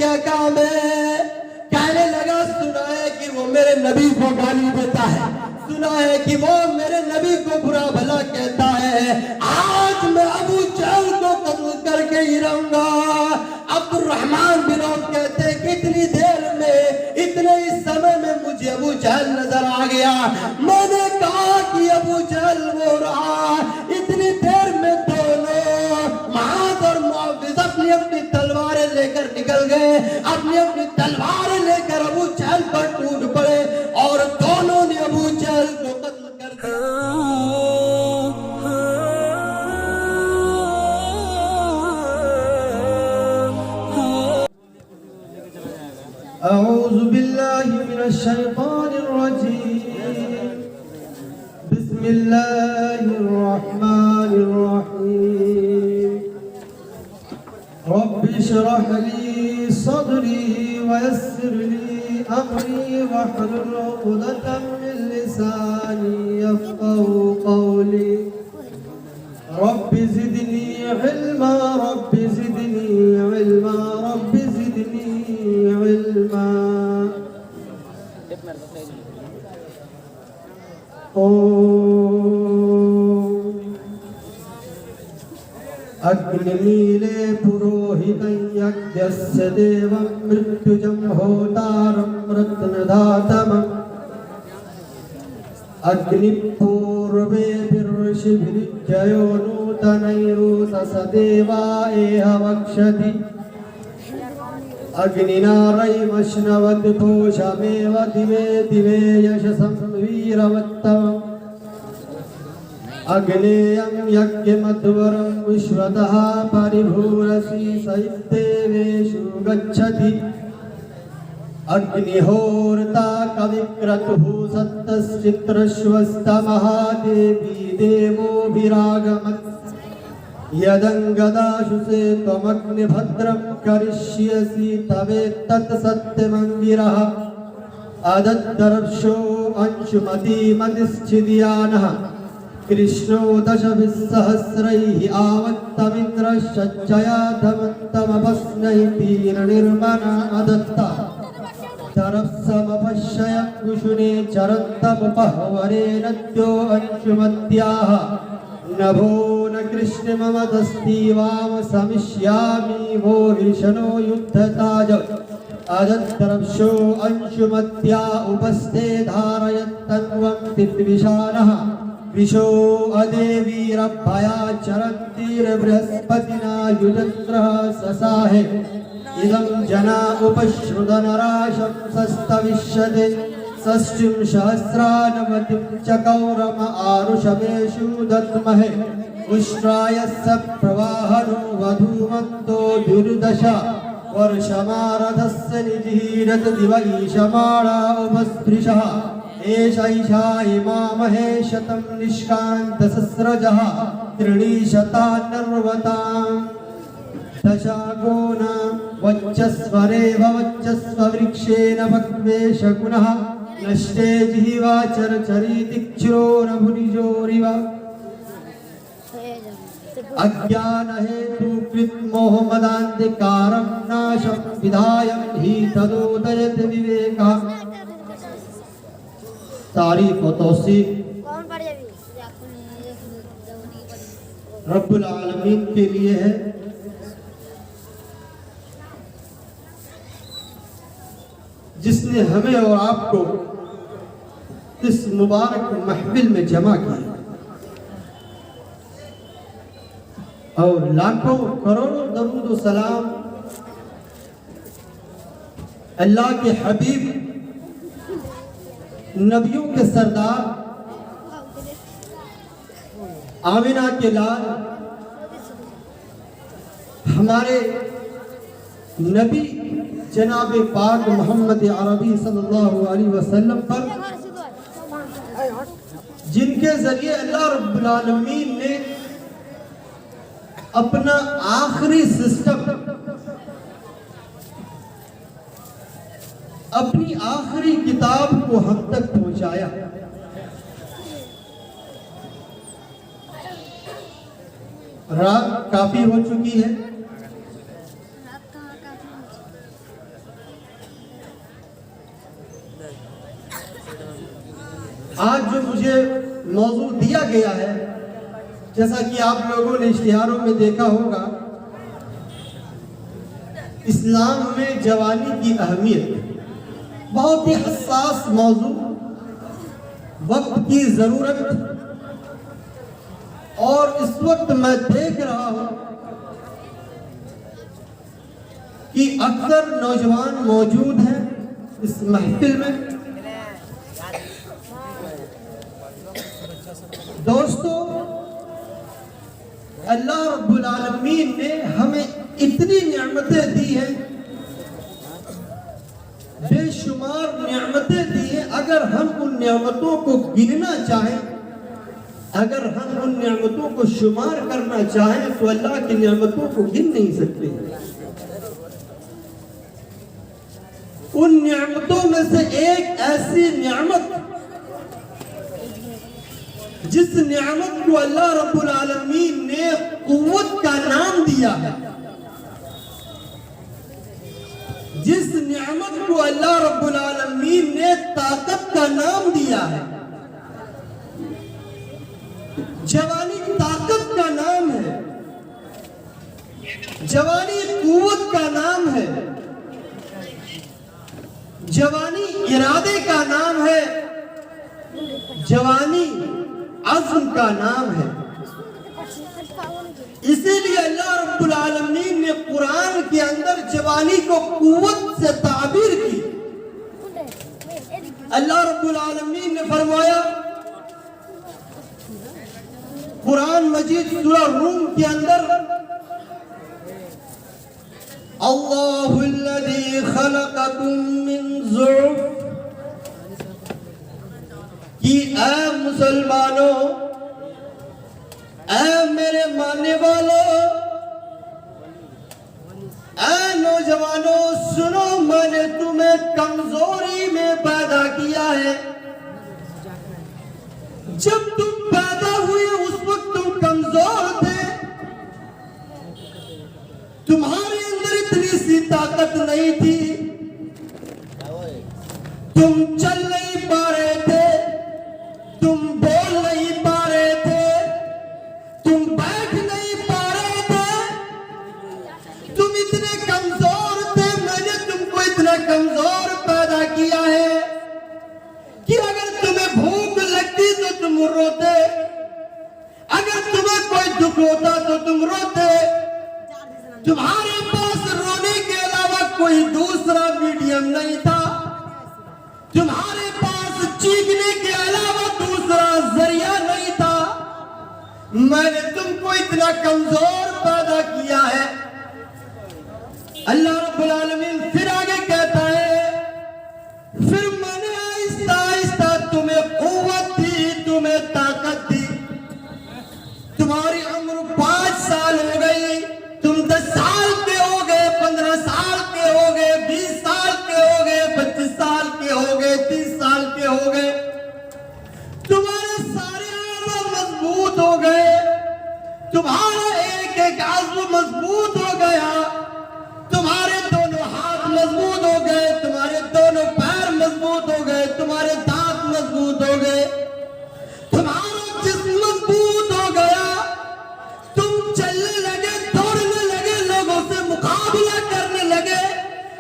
क्या काम है? कहने लगा सुना है कि वो मेरे नबी को गाली देता है, सुना है कि वो मेरे नबी को बुरा भला कहता है। आज मैं अबू जहल को कत्ल करके ही रहूंगा। अब्दुर्रहमान बिन औफ कहते हैं कि इतनी देर में, इतने ही समय में मुझे अबू जहल नजर आ गया। मैंने कहा कि अबू जहल वो रहा। इतनी देर में दोनों मुआज़ और मुआविज़ अपनी अपनी तलवारें लेकर निकल गए, अपनी अपनी तलवारें लेकर अबू जहल पर टूट पड़े और दोनों ने अबू जहल को कत्ल कर दिया। औज़ु बिल्लाहि मिनश शैतानिर रजीम। बिस्मिल्लाहिर रहमानिर रहीम। रब्बि इश्रह ली सद्री वयस्सिर ली अमरी वहलुल उक़दतम मिन लिसानी यफ़क़हू क़ौली। Rabbi ज़िदनी इल्मा, rabbi ज़िदनी इल्मा, rabbi ज़िदनी इल्मा। अग्निमीले पुरोहितं यज्ञस्य देवं मृत्युजं होतारं रत्नधातमम्। अग्निपूर्वेभिर्षिभिर्जयो नूतनैरुतस देवा एह वक्षति। अग्निनारैमश्नवत् पोषमेव दिवे दिवे यशसं वीरवत्तमम्। अग्नेयं यज्ञमध्वरं विश्वतः परिभूरसि सैदेवेषु गच्छति। अग्निहोर्ता कविक्रतुः सप्तश्चित्रश्वस्तमः देवी देवोभिरागमत्। यदङ्गदाशु से त्वमग्निभद्रं करिष्यसि तवेत्तत् सत्यमङ्गिरः। अदद्दर्शो अंशुमतीमतिश्चिद्यानः। कृष्णो दशभिस्सहस्रैः आवत्तमिन्द्रश्चया धमन्तमपस्नैतीर्निर्मना अदत्ता। तरप्समपश्यय कुशुने चरन्तमुपहवरेणद्यो अंशुमत्याः। नभो न कृष्णममदस्ति वाम समिष्यामि वो ऋषनो युद्धताज। अदद्रप्शो अंशुमत्या उपस्थे धारयत्तन्वं तिद्विषाणः। विशो अदेवीरभया चरन्तीर्बृहस्पतिना युजत्रः ससाहे। इदं जना उपश्रुतनराशं सस्तविष्यते। षष्ठीं सहस्रानवतिं चकौरम आरुषमेषु दद्महे। उष्ट्राय स प्रवाहनो वधूमन्तो दुर्दश। वर्षमारथस्य निजीरत दिव ईशमाणा उपस्पृशः। एषैषा इमामहे शतं निष्कान्तसस्रजः। त्रीणिशतान्नर्वताम् दशागोना वच्चस्वरेव वच्चस्ववृक्षेण भक्वे शकुनः। नष्टे जिह्वाचरचरीतिक्षुरो न भुनिजोरिव। अज्ञानहेतुकृतमोहमदान्धकारं नाशं विधाय हि तदोदयति विवेकः। तारीफ व तौसीफ रब्बुल आलमीन के लिए है, जिसने हमें और आपको इस मुबारक महफिल में जमा किया। और लाखों करोड़ों दरूद व सलाम अल्लाह के हबीब, नबियों के सरदार, आमिना के लाल, हमारे नबी जनाब पाक मोहम्मद अरबी सल्लल्लाहु अलैहि वसल्लम पर, जिनके जरिए अल्लाह रब्बुल आलमीन ने अपना आखिरी सिस्टम, अपनी आखिरी किताब को हम तक पहुंचाया। रात काफी हो चुकी है, आज जो मुझे मौजू दिया गया है, जैसा कि आप लोगों ने इश्तिहारों में देखा होगा, इस्लाम में जवानी की अहमियत, बहुत ही हसास मौजू, वक्त की जरूरत। और इस वक्त मैं देख रहा हूं कि अक्सर नौजवान मौजूद हैं इस महफिल में। दोस्तों, अल्लाह रब्बुल आलमीन ने हमें इतनी नेमतें दी हैं, बेशुमार नेमतें दी हैं। अगर हम उन नेमतों को गिनना चाहें, अगर हम उन नेमतों को शुमार करना चाहें, तो अल्लाह की नेमतों को गिन नहीं सकते। उन नेमतों में से एक ऐसी नेमत, जिस नेमत को अल्लाह रब्बुल आलमीन ने कुव्वत का नाम दिया है, जिस नेमत को अल्लाह रब्बुल आलमीन ने ताकत का नाम दिया है। जवानी ताकत का नाम है, जवानी कुव्वत का नाम है, जवानी इरादे का नाम है, जवानी अज़्म का नाम है। इसीलिए अल्लाह रब्बुल आलमीन ने कुरान के अंदर जवानी को कुव्वत से ताबीर की। अल्लाह रब्बुल आलमीन ने फरमाया कुरान मजीद सूरह रूम के अंदर, अल्लाहुल्लज़ी खलक़कुम मिन ज़ुअफ़, कि ऐ मुसलमानों, ऐ मेरे मानने वालों, ऐ नौजवानों, सुनो, मैंने तुम्हें कमजोरी में पैदा किया है। जब तुम पैदा हुए उस वक्त तुम कमजोर थे, तुम्हारे अंदर इतनी सी ताकत नहीं थी, तुम चल नहीं पा रहे थे, तुम बोल नहीं पा रहे थे, तुम बैठ नहीं पा रहे थे, तुम इतने कमजोर थे। मैंने तुमको इतना कमजोर पैदा किया है कि अगर तुम्हें भूख लगती तो तुम रोते, अगर तुम्हें कोई दुख होता तो तुम रोते। तुम्हारे पास रोने के अलावा कोई दूसरा मीडियम नहीं था, तुम्हारे पास चीखने के अलावा दूसरा जरिया नहीं था। मैंने तुमको इतना कमजोर पैदा किया है। अल्लाह रब्बुल आलमीन फिर आगे कहता है, फिर मैंने आहिस्ता आहिस्ता तुम्हें कुव्वत दी, तुम्हें ताकत दी। तुम्हारी उम्र 5 साल हो गई, तुम 10 साल के हो गए, 15 साल के हो गए, 20 साल के हो गए, 25 साल के हो गए, 30 साल के हो गए। तुम्हारे सारे आज़म मजबूत हो गए, तुम्हारा एक एक आज़म मजबूत हो गया, तुम्हारे दोनों हाथ मजबूत हो गए, तुम्हारे दोनों पैर मजबूत हो गए, तुम्हारे दांत मजबूत हो गए, तुम्हारा जिस्म मजबूत हो गया, तुम चलने लगे, दौड़ने लगे, लोगों से मुकाबला करने लगे।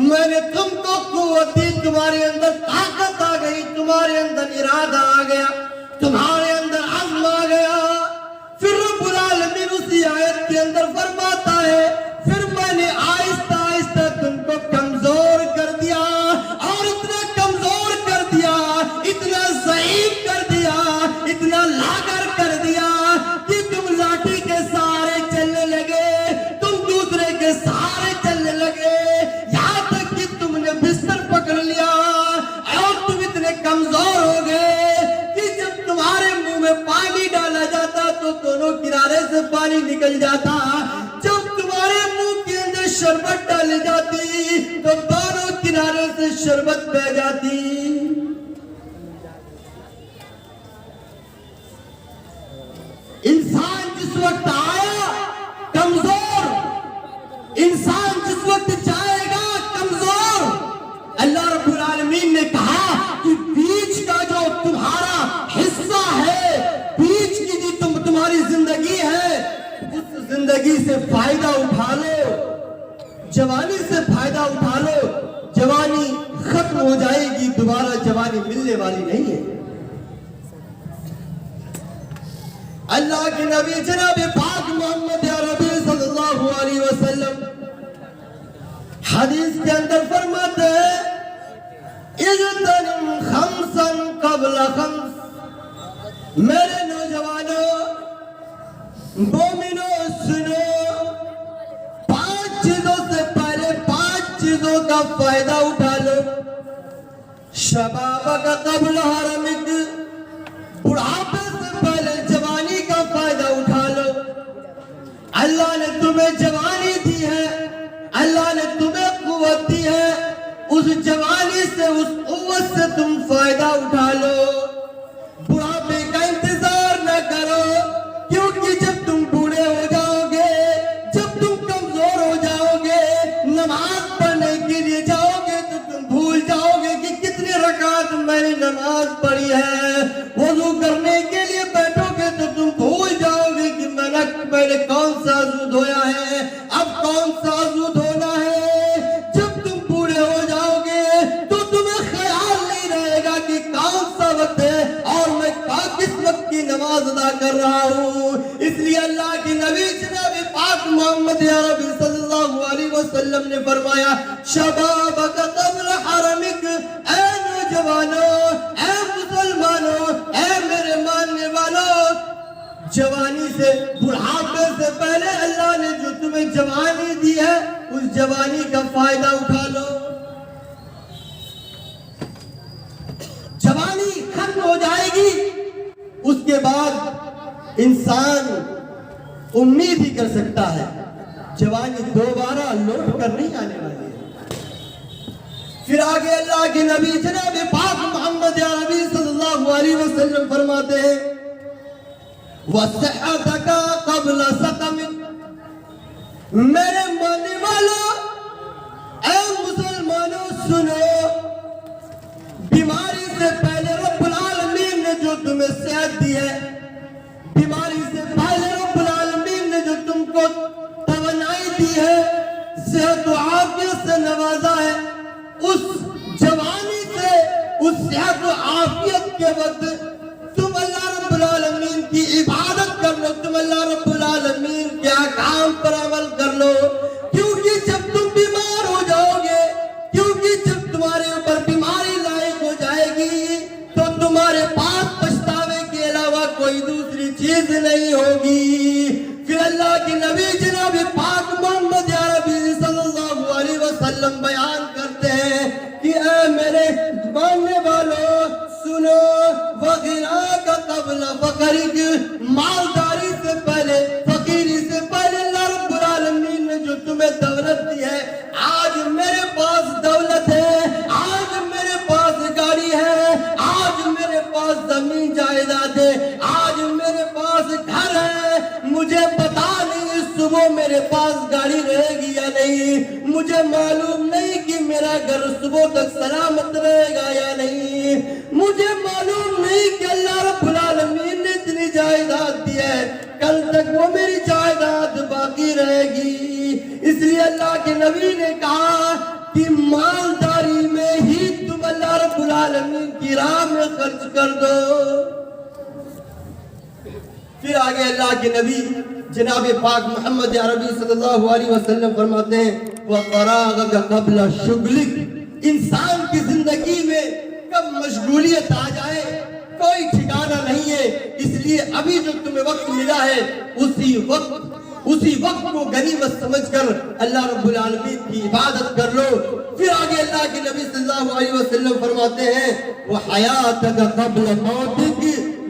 मैंने तुमको कुव्वत दी, तुम्हारे अंदर ताकत आ गई, तुम्हारे अंदर इरादा आ गया, तुम्हारे अंदर अज़्म आ गया। फिर रब्बुल आलमीन उसी आयत के अंदर फरमाता है, फिर मैंने आहिस्ता आहिस्ता तुमको कमजोर कर दिया, और इतना कमजोर कर दिया, इतना ज़ईफ़ कर दिया, इतना लागर कर दिया कि तुम लाठी के सहारे चलने लगे, तुम दूसरे के सहारे चलने लगे, यहाँ तक कि तुमने बिस्तर पकड़ लिया, और तुम इतने कमजोर हो गए कि जब तुम्हारे मुंह में पानी डाला जाता तो दोनों किनारे से पानी निकल जाता, जब तुम्हारे मुंह के अंदर शरबत डाली जाती तो दोनों किनारे से शरबत बह जाती। इंसान जिस वक्त आया कमजोर, इंसान जिस वक्त जाएगा कमजोर। अल्लाह रब्बुल आलमीन ने कहा कि बीच का जिंदगी से फायदा उठा लो, जवानी से फायदा उठा लो। जवानी खत्म हो जाएगी, दोबारा जवानी मिलने वाली नहीं है। अल्लाह के नबी जनाब पाक मोहम्मद अरबी सल्लल्लाहु अलैहि वसल्लम हदीस के अंदर फरमाते हैं, इज्तनिम खम्सन क़ब्ल खम्स। मेरे नौजवानों, मोमिनो सुनो, 5 चीजों से पहले 5 चीजों का फायदा उठा लो। शबाबक क़ब्ल हरमिक, बुढ़ापे से पहले जवानी का फायदा उठा लो। अल्लाह ने तुम्हें जवानी दी है, अल्लाह ने तुम्हें कुव्वत दी है, उस जवानी से, उस कुव्वत से तुम फायदा उठा लो। बुढ़ापे का इंतजार न करो, क्योंकि जब तुम बूढ़े हो जाओगे, जब तुम कमजोर हो जाओगे, नमाज पढ़ने के लिए जाओगे तो तुम भूल जाओगे कि कितनी रकात मैंने नमाज पढ़ी है। वुज़ू करने के लिए बैठोगे तो तुम भूल जाओगे कि मैंने कौन सा वुज़ू धोया है, अब कौन सा वुज़ू धोना है। जब तुम बूढ़े हो जाओगे तो तुम्हें ख्याल नहीं रहेगा कि कौन सा वक्त है और मैं किस वक्त की नमाज अदा कर रहा हूँ। इसलिए अल्लाह के नबी जनाब पाक मोहम्मद अरबी सल्लल्लाहु अलैहि वसल्लम ने फरमाया, शबाबक क़ब्ल हरमिक। ऐ नौजवानों, ऐ मुसलमानों, ऐ मेरे मानने वालों, जवानी से, बुढ़ापे से पहले अल्लाह ने जो तुम्हें जवानी दी है, उस जवानी का फायदा उठा लो। जवानी खत्म हो जाएगी, उसके बाद इंसान उम्मीद ही कर सकता है जवानी दोबारा लौट कर नहीं आने वाली है। फिर आगे अल्लाह के नबी जनाब पाक मोहम्मद अरबी सल्लल्लाहु अलैहि वसल्लम फरमाते हैं, वस्सहतक क़ब्ल सक़मिक। मेरे मानने वालों, ऐ मुसलमानों सुनो, बीमारी से पहले रब्बुल आलमीन ने जो तुम्हें सेहत दी है, बीमारी से पहले रब्बुल आलमीन ने जो तुमको तवन्नाई दी है, सेहत व आफियत से नवाजा है, उस जवानी से, उस सेहत व आफियत के वक्त तुम अल्लाह रब्बुल आलमीन की इबादत कर लो, तुम अल्लाह रब्बुल आलमीन के अहकाम पर अमल कर लो। क्योंकि जब तुम बीमार हो जाओगे, क्योंकि जब तुम्हारे ऊपर बीमारी लायक हो जाएगी तो तुम्हारे पास पछतावे के अलावा कोई दूसरी चीज नहीं होगी। फिर अल्लाह के नबी जनाब पाक मोहम्मद अरबी सल्लल्लाहु अलैहि वसल्लम बयान करते हैं कि ऐ मेरे मानने वालों सुनो, वग़िना का क़ब्ल फ़क़रिक। मालदारी से पहले, फकीरी से पहले अल्लाह रब्बुल आलमीन ने जो तुम्हें दौलत दी है, आज मेरे पास दौलत है, आज मेरे पास गाड़ी है, आज मेरे पास जमीन जायदाद है, आज मेरे पास घर है। मुझे पता नहीं सुबह मेरे पास गाड़ी रहेगी या नहीं, मुझे मालूम नहीं कि मेरा घर सुबह तक सलामत रहेगा या नहीं, मुझे मालूम नहीं कि अल्लाह रब्बुल आलमीन ने इतनी जायदाद दी है, कल तक वो मेरी जायदाद बाकी रहेगी। इसलिए अल्लाह के नबी ने कहा कि मालदारी में ही तुम अल्लाह रब्बुल आलमीन की राह में खर्च कर दो। फिर आगे अल्लाह के नबी जनाब पाक मोहम्मद अरबी सल्लल्लाहु अलैहि वसल्लम फरमाते हैं, वफ़राग़क क़ब्ल शुग़लिक। इंसान की जिंदगी में कब मशगूलियत आ जाए कोई ठिकाना नहीं है। इसलिए अभी जो तुम्हें वक्त मिला है, उसी वक्त को गनीमत समझकर अल्लाह रब्बुल आलमीन की इबादत कर लो। फिर आगे अल्लाह के नबी सल्लल्लाहु अलैहि वसल्लम फरमाते हैं, वह हयातक क़ब्ल मौतिक।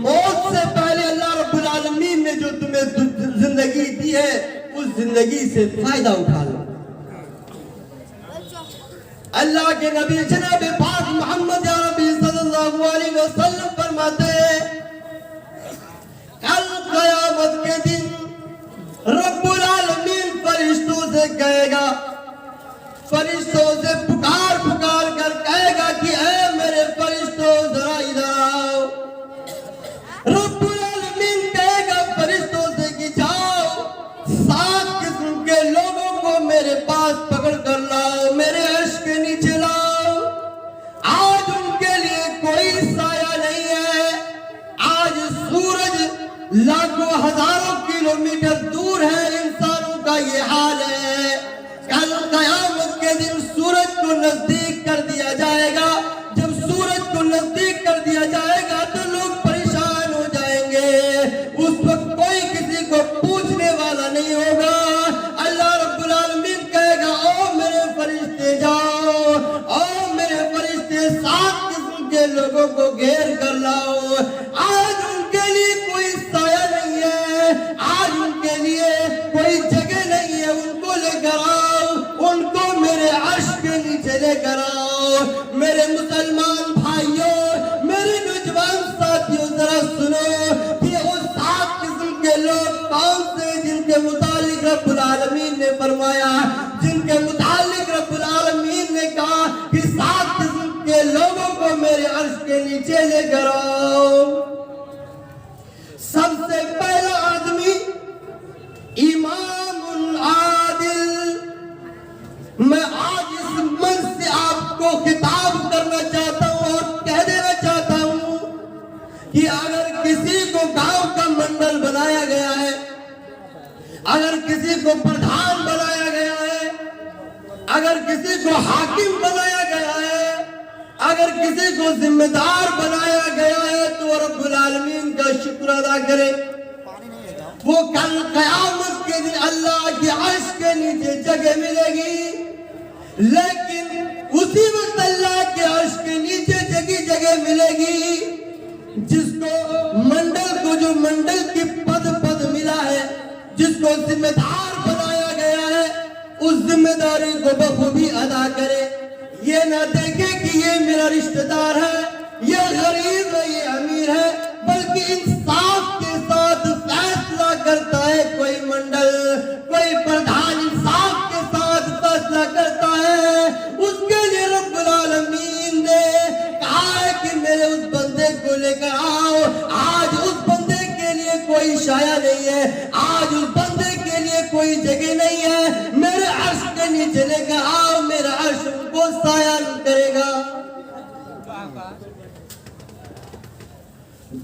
मौत से पहले अल्लाह रब्बुल आलमीन ने जो तुम्हें जिंदगी दी है, उस जिंदगी से फायदा उठा लो। अल्लाह के नबी जनाब पाक मोहम्मद अरबी सल्लल्लाहु अलैहि वसल्लम फरमाते हैं, कल क़यामत के दिन रब्बुल आलमीन फरिश्तों से कहेगा, फरिश्तों से पुकार पुकार कर कहेगा कि ऐ मेरे फरिश्तों जरा इधर आओ। रब्बुल आलमीन कहेगा फरिश्तों से कि जाओ 7 नजदीक कर दिया जाएगा, जब सूरज को नजदीक कर दिया जाएगा तो लोग परेशान हो जाएंगे। उस वक्त कोई किसी को पूछने वाला नहीं होगा। अल्लाह रब्बुल आलमीन कहेगा, ओ मेरे फरिश्ते जाओ, ओ मेरे फरिश्ते 7 किस्म के लोगों को घेर कर लाओ। आज उनके लिए कोई साया नहीं है, आज उनके लिए कोई जगह नहीं है, उनको लेकर आओ, उनको मेरे अर्श के नीचे लेकर आओ। मेरे मुसलमान भाइयों, मेरे नौजवान साथियों, जरा सुनो कि वो 7 किस्म के लोग कौन से, जिनके मुतालिक रब्बुल आलमीन ने फरमाया, जिनके मुतालिक रब्बुल आलमीन ने कहा कि 7 किस्म के लोगों को मेरे अर्श के नीचे लेकर आओ। सबसे पहला आदमी इमामुल आदिल। मैं आज इस मंच से आपको खिताब करना चाहता हूं और कह देना चाहता हूं कि अगर किसी को गांव का मंडल बनाया गया है, अगर किसी को प्रधान बनाया गया है, अगर किसी को हाकिम बनाया गया है, अगर किसी को जिम्मेदार बनाया गया है, तो रब्बुल आलमीन का शुक्र अदा करे। वो कल क़यामत के दिन अल्लाह के अर्श के नीचे जगह मिलेगी, लेकिन उसी वक्त अल्लाह के अर्श के नीचे जगह मिलेगी जिसको मंडल को, जो मंडल की पद मिला है, जिसको जिम्मेदार बनाया गया है, उस जिम्मेदारी को बखूबी अदा करे। ये ना देखे कि ये मेरा रिश्तेदार है, ये गरीब है, ये अमीर है, बल्कि इंसाफ के साथ फैसला करता है कोई मंडल, कोई प्रधान इंसाफ के साथ फैसला करता है। उसके लिए रब्बुल आलमीन ने कहा है कि मेरे उस बंदे को लेकर आओ। आज उस बंदे के लिए कोई शाया नहीं है, आज उस बंदे के लिए कोई जगह नहीं है, मेरे अर्श के नीचे लेकर आओ, मेरा अर्श उनको साया करेगा।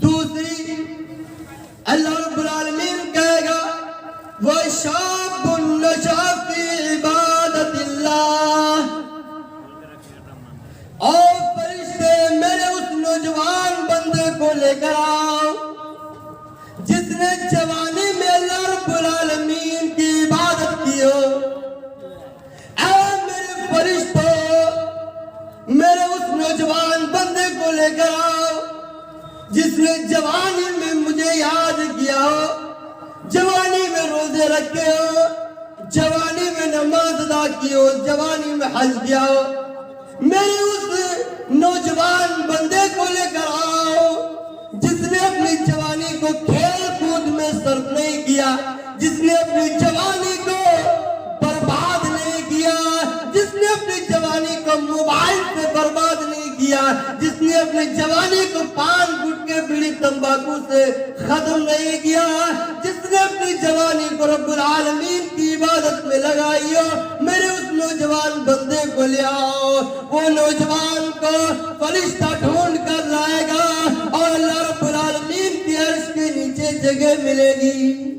दूसरी, अल्लाह रब्बुल आलमीन कहेगा, वशाबुन नशा फी इबादतिल्लाह। और फरिश्ते मेरे उस नौजवान बंदे को लेकर आओ जिसने जवानी में अल्लाह रब्बुल आलमीन की इबादत की हो। ऐ मेरे फरिश्तों, मेरे उस नौजवान बंदे को लेकर आओ जिसने जवानी में मुझे याद किया हो, जवानी में रोजे रखे हो, जवानी में नमाज अदा की हो, जवानी में हज किया हो। मेरे उस नौजवान बंदे को लेकर आओ जिसने अपनी जवानी को खेल कूद में सर्फ नहीं किया, जिसने अपनी जवानी को बर्बाद नहीं किया, जिसने अपनी जवानी को मोबाइल से बर्बाद नहीं किया, जिसने अपनी जवानी को पान गुटके बीड़ी तंबाकू से खत्म नहीं किया, जिसने अपनी जवानी को रब्बुल आलमीन की इबादत में लगाई हो, मेरे उस नौजवान बंदे को ले आओ। वो नौजवान को फरिश्ता ढूंढ कर लाएगा और अल्लाह रब्बुल आलमीन के अर्श के नीचे जगह मिलेगी।